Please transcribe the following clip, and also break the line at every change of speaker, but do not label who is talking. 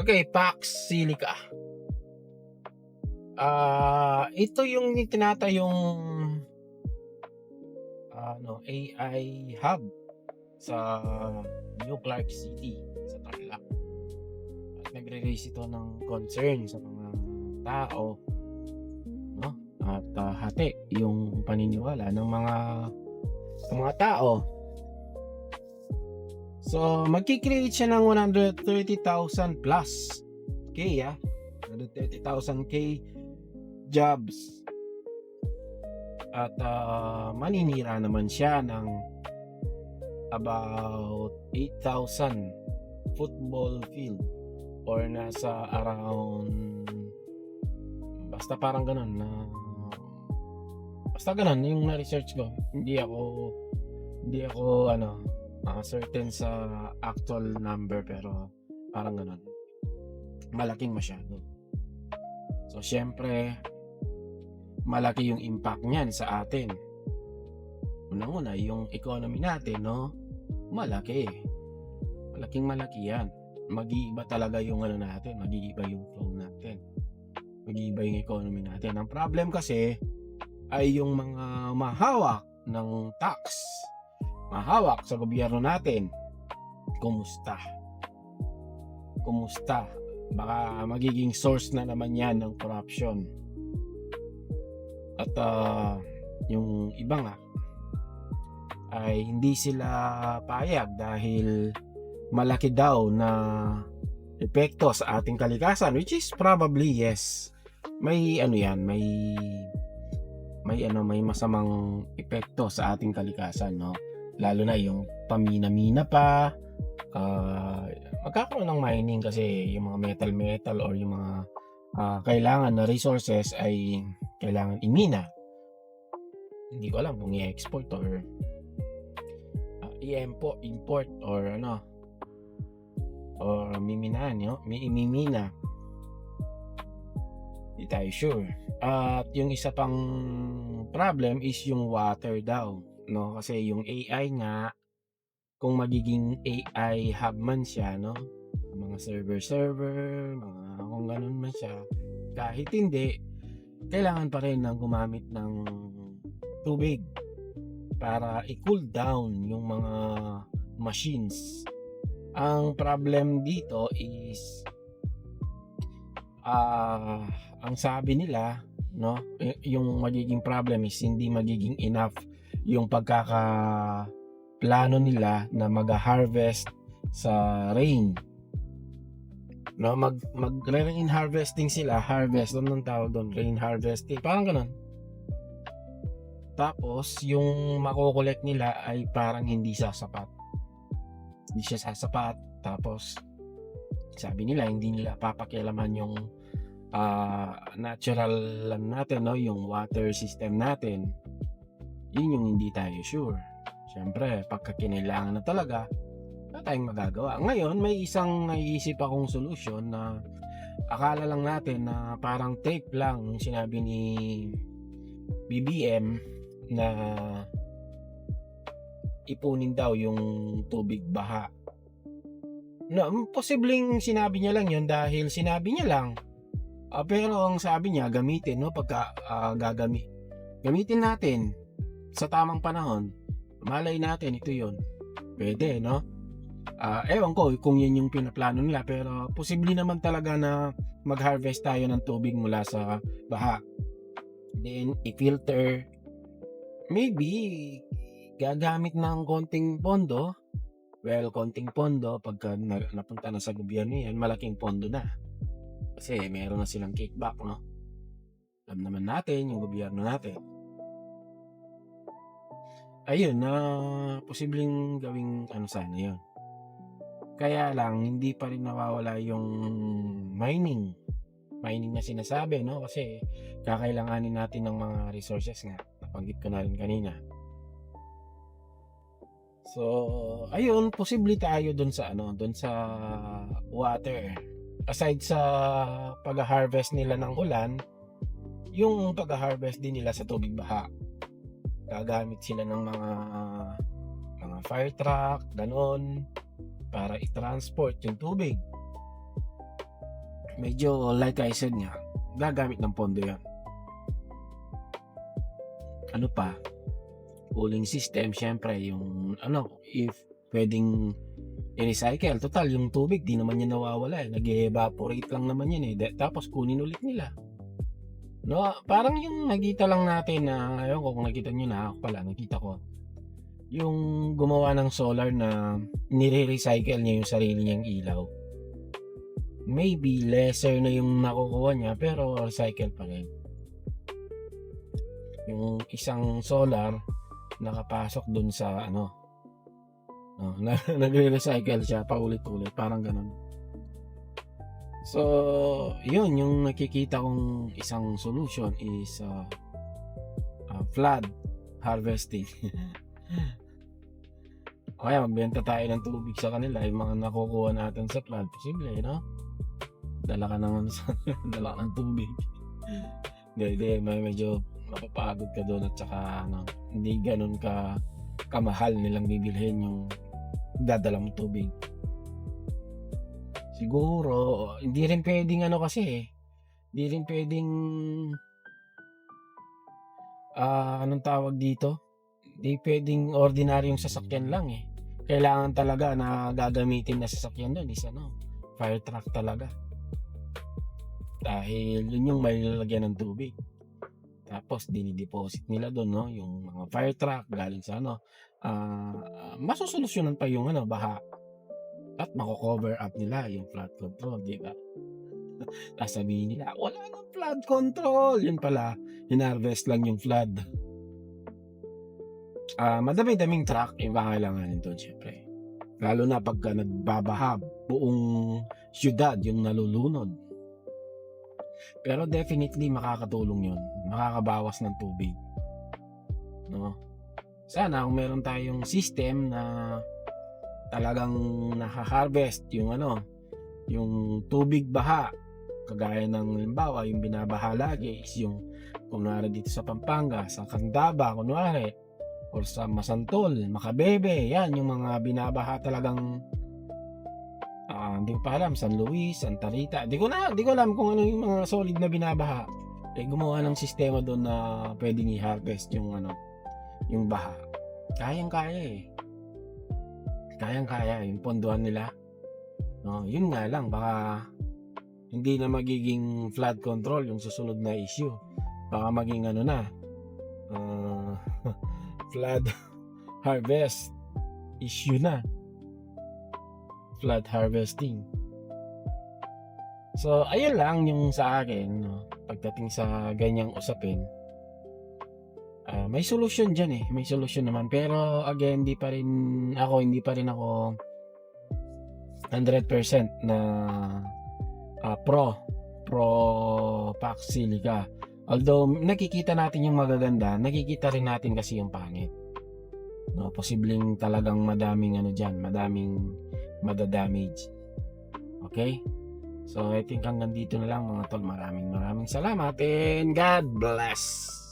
Okay, Pax Silica. Ito yung tinatayong AI hub sa New Clark City sa Tarlac. At nagre-raise ito ng concern sa mga tao, no? At hati yung paniniwala ng mga tao. So, magki-create siya ng 130,000 plus K, 130,000 K jobs. At maninira naman siya ng about 8,000 football field or nasa around basta parang ganun na basta ganun yung na-research ko. Hindi ako certain sa actual number, pero parang ganun. Malaking masyado. So, syempre, malaki yung impact niyan sa atin. Unang-una, yung economy natin, no? Malaki. Malaking-malaki yan. Mag-iiba talaga yung natin. Mag-iiba yung flow natin. Mag-iiba yung economy natin. Ang problem kasi ay yung mga mahawak ng tax, mahawak sa gobyerno natin. Kumusta? Baka magiging source na naman yan ng corruption. At yung iba nga ay hindi sila payag dahil malaki daw na epekto sa ating kalikasan, which is probably yes. May may masamang epekto sa ating kalikasan, no? Lalo na yung pamina-mina pa, magkakaroon ng mining kasi yung mga metal or yung mga kailangan na resources ay kailangan imina. Hindi ko alam kung i-export or i-import or or miminahan, imimina. Hindi tayo sure. At yung isa pang problem is yung water daw, no? Kasi yung AI nga, kung magiging AI hub man siya, no? Mga server, mga kung ganun man siya, kahit hindi, kailangan pa rin ng gumamit ng tubig para i-cool down yung mga machines. Ang problem dito is ang sabi nila, no, yung magiging problem is hindi magiging enough yung pagkakaplano nila na mag-harvest sa rain, no? Mag-rain harvesting sila, harvest doon ng tawag doon, rain harvesting, parang ganun. Tapos yung mako-collect nila ay parang hindi siya sapat. Tapos sabi nila hindi nila papakialaman yung natural natin, no, yung water system natin. Yun yung hindi tayo sure. Siyempre, pagka kinailangan na talaga, wala tayong magagawa. Ngayon, may isang naiisip akong solution na akala lang natin na parang tape lang yung sinabi ni BBM na ipunin daw yung tubig baha. No, posibleng sinabi niya lang yun dahil sinabi niya lang. Pero ang sabi niya, gamitin, no, pagka gamitin natin sa tamang panahon. Malay natin ito yun. Pwede, no? Ewan ko kung yun yung pinaplano nila, pero posible naman talaga na mag-harvest tayo ng tubig mula sa baha. Then, i-filter. Maybe, gagamit ng konting pondo. Well, konting pondo, pagka napunta na sa gobyerno yan, malaking pondo na. Kasi meron na silang kickback, no? Alam naman natin, yung gobyerno natin. Ayun, posibleng gawing sana yun. Kaya lang, hindi pa rin nawawala yung mining na sinasabi, no? Kasi kakailanganin natin ng mga resources nga. Nabanggit ko na rin kanina. So, ayun, posible tayo doon sa water. Aside sa pag-harvest nila ng ulan, yung pag-harvest din nila sa tubig baha. Gagamit sila ng mga fire truck, ganon, para i-transport yung tubig. medyo like I said nga, gagamit ng pondo yan. Ano pa? Cooling system, syempre, yung if pwedeng i-recycle. Total, yung tubig, di naman yan nawawala eh. Nag-evaporate lang naman yan eh. Tapos kunin ulit nila. No, parang yung nakita lang natin na, ayun ko kung nakita nyo na, ako pala, nakita ko. Yung gumawa ng solar na nire-recycle niya yung sarili niyang ilaw. Maybe lesser na yung nakukuha niya, pero recycle pa rin. Yung isang solar, nakapasok dun sa nagre-recycle siya paulit-ulit, parang ganun. So yun yung nakikita kong isang solution is flood harvesting. Kaya magbenta tayo ng tubig sa kanila, yung mga nakukuha natin sa flood, posible, no? Dala ka naman sa dala ka ng tubig. Hindi, medyo mapapagod ka doon at saka hindi ganun kamahal nilang bibilhin yung dadala mong tubig. Siguro hindi rin pwedeng hindi rin pwedeng anong tawag dito? Hindi pwedeng ordinaryong sasakyan lang eh. Kailangan talaga na gagamitin na sasakyan doon is fire truck talaga. Dahil yun yung may lalagyan ng tubig. Tapos dinideposit nila doon, no, yung mga fire truck galing sa masusolusyonan pa yung baha at mako-cover up nila yung flood control, di ba? Sasabihin nila, wala nang flood control. Yun pala, hinarvest lang yung flood. Madami-daming truck yung kailanganin doon, syempre. Lalo na pagka nagbabaha, buong syudad yung nalulunod. Pero definitely makakatulong yun. Makakabawas ng tubig. No? Sana kung meron tayong system na talagang naka-harvest yung yung tubig baha. Kagaya ng halimbawa, yung binabaha lagi is yung kunwari dito sa Pampanga, sa Candaba, kunwari, or sa Masantol, Makabebe, yan yung mga binabaha talagang hindi ko pa alam, San Luis, Santa Rita, di ko alam kung ano yung mga solid na binabaha. Gumawa ng sistema doon na pwedeng i-harvest yung yung baha. Kayang-kaya yung pondohan nila. No, yun nga lang, baka hindi na magiging flood control yung susunod na issue. Baka maging flood harvest issue na. Flood harvesting. So ayun lang yung sa akin, no, pagdating sa ganyang usapin. May solusyon dyan eh. May solusyon naman. Pero again, hindi pa rin ako 100% na pro Pax Silica. Although nakikita natin yung magaganda, nakikita rin natin kasi yung pangit. No, posibleng talagang madaming madadamage. Okay? So I think hanggang dito na lang mga tol. Maraming salamat and God bless.